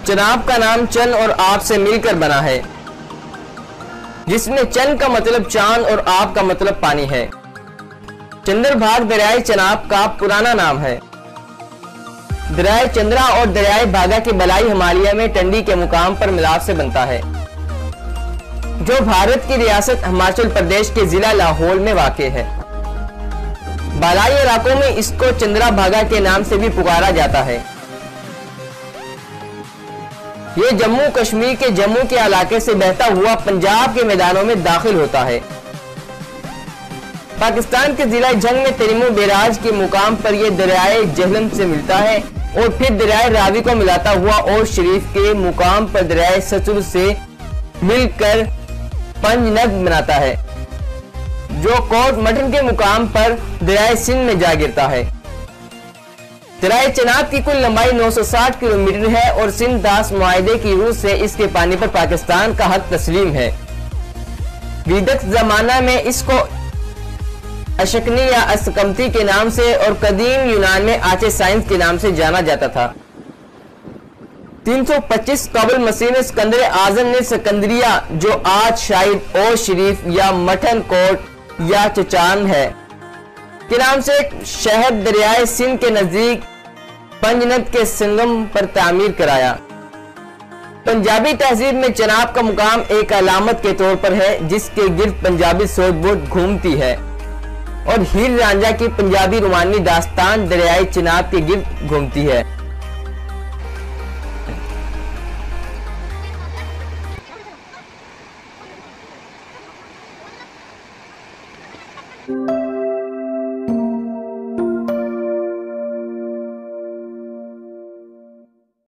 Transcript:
चनाब का नाम चन और आप से मिलकर बना है, जिसमें चन का मतलब चांद और आप का मतलब पानी है। चंद्रभाग दरियाए चनाब का पुराना नाम है। दरियाए चंद्रा और दरियाए भागा के बलाई हिमालय में टंडी के मुकाम पर मिलाप से बनता है, जो भारत की रियासत हिमाचल प्रदेश के जिला लाहौल में वाक़ है। बालाई इलाकों में इसको चंद्रा भागा के नाम से भी पुकारा जाता है। ये जम्मू कश्मीर के जम्मू के इलाके से बहता हुआ पंजाब के मैदानों में दाखिल होता है। पाकिस्तान के जिला जंग में तरीमो बैराज के मुकाम पर यह दरियाए जहलम से मिलता है और फिर दरियाए रावी को मिलाता हुआ और शरीफ के मुकाम पर दरियाए सचुर से मिलकर पंजनद बनाता है, जो कोट मटन के मुकाम पर दरियाए सिंध में जा गिरता है। दरियाए चनाब की कुल लंबाई 960 किलोमीटर है और सिंध दास मुआहदे की रूह से इसके पानी पर पाकिस्तान का हक तस्लीम है। विदत जमाना में इसको अशकनी या असकमती के नाम से और कदीम यूनान में आचे साइंस के नाम से जाना जाता था। 325 कबल मसीह में सिकंदर आजम ने सिकंदरिया, जो आज शायद ओ शरीफ या मठन कोट या चचान है, के नाम से शहर दरियाए सिंध के नजदीक पंजनद के संगम पर तामीर कराया। पंजाबी तहजीब में चनाब का मुकाम एक अलामत के तौर पर है, जिसके गिर्द पंजाबी सोच बोट घूमती है और हीर रांझा की पंजाबी रुमानी दास्तान दरियाए चनाब के गिर्द घूमती है।